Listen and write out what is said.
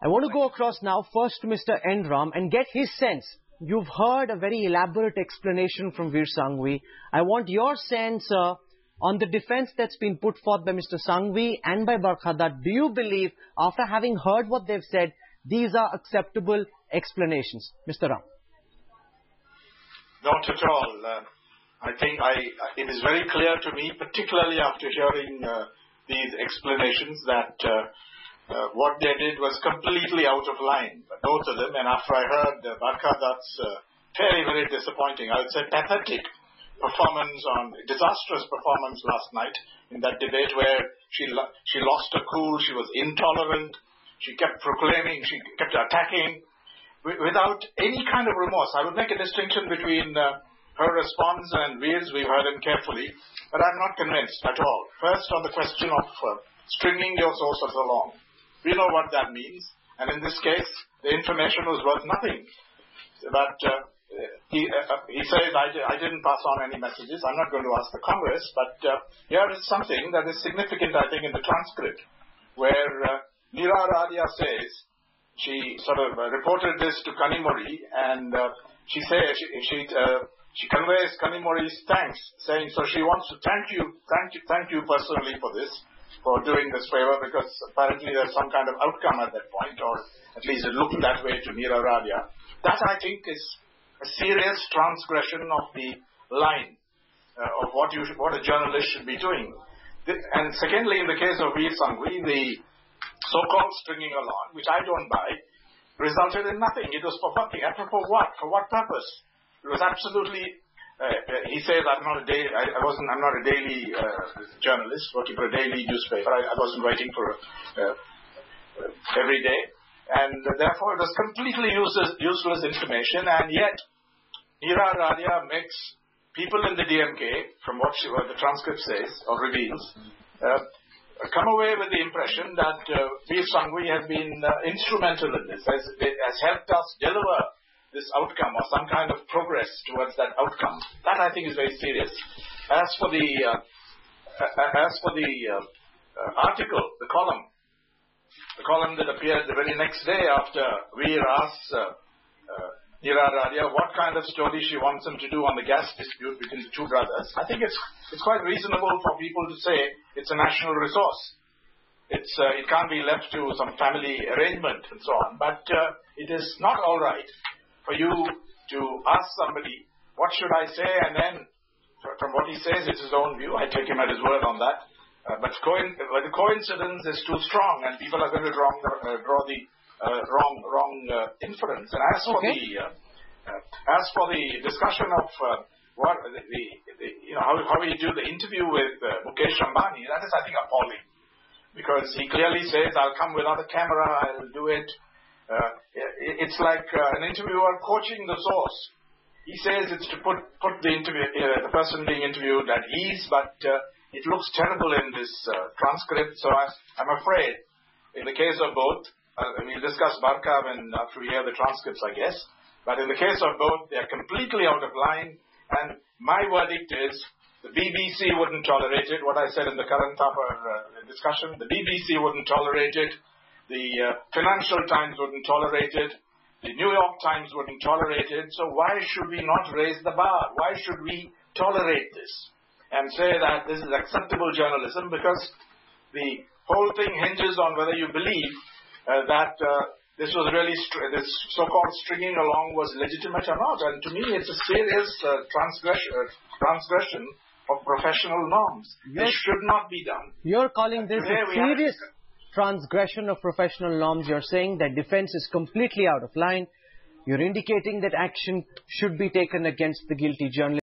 I want to go across now first to Mr. N.Ram and get his sense. You've heard a very elaborate explanation from Veer Sanghvi. I want your sense on the defense that's been put forth by Mr. Sanghvi and by Barkhadat. Do you believe, after having heard what they've said, these are acceptable explanations? Mr. Ram. Not at all. I think it is very clear to me, particularly after hearing these explanations, that what they did was completely out of line, both of them. And after I heard Barkhadat's very, very disappointing, I would say pathetic disastrous performance last night in that debate where she lost her cool, she was intolerant, she kept proclaiming, she kept attacking without any kind of remorse. I would make a distinction between her response and Veer's. We've heard him carefully, but I'm not convinced at all. First, on the question of stringing your sources along. We know what that means, and in this case, the information was worth nothing. But he says, I didn't pass on any messages. I'm not going to ask the Congress, but here is something that is significant, I think, in the transcript, where Nira Radia says, she sort of reported this to Kanimori, and she says, she conveys Kanimori's thanks, saying, so she wants to thank you personally for this, for doing this favor, because apparently there's some kind of outcome at that point, or at least it looked that way to Nira Radia. That, I think, is a serious transgression of the line of what a journalist should be doing. And secondly, in the case of Veer Sanghvi, the so-called stringing along, which I don't buy, resulted in nothing. It was for nothing. Apropos what? For what purpose? It was absolutely. He says, I'm not a daily journalist working for a daily newspaper. I wasn't writing for every day, and therefore it was completely useless information. And yet, Nira Radia makes people in the DMK, from what the transcript says or reveals, come away with the impression that Veer Sanghvi has been instrumental in this, has helped us deliver this outcome or some kind of progress towards that outcome. That, I think, is very serious. As for the article, the column that appeared the very next day after Veer asked Nira Radia what kind of story she wants him to do on the gas dispute between the two brothers, I think it's quite reasonable for people to say it's a national resource. It can't be left to some family arrangement and so on. But it is not all right for you to ask somebody, what should I say? And then, from what he says, it's his own view. I take him at his word on that. But the coincidence is too strong, and people are going to draw the wrong inference. And as for the discussion of how we do the interview with Mukesh Ambani, that is, I think, appalling, because he clearly says, I'll come without a camera, I'll do it. It's like an interviewer coaching the source. He says it's to put the person being interviewed at ease, but it looks terrible in this transcript. So I'm afraid, in the case of both, we'll discuss Barka after we hear the transcripts, I guess. But in the case of both, they're completely out of line. And my verdict is the BBC wouldn't tolerate it. What I said in the current discussion, the BBC wouldn't tolerate it. The Financial Times wouldn't tolerate it. The New York Times wouldn't tolerate it. So why should we not raise the bar? Why should we tolerate this and say that this is acceptable journalism? Because the whole thing hinges on whether you believe that this was really this so-called stringing along was legitimate or not. And to me, it's a serious transgression of professional norms. This should not be done. You're calling this a serious transgression of professional norms. You're saying that defense is completely out of line. You're indicating that action should be taken against the guilty journalist.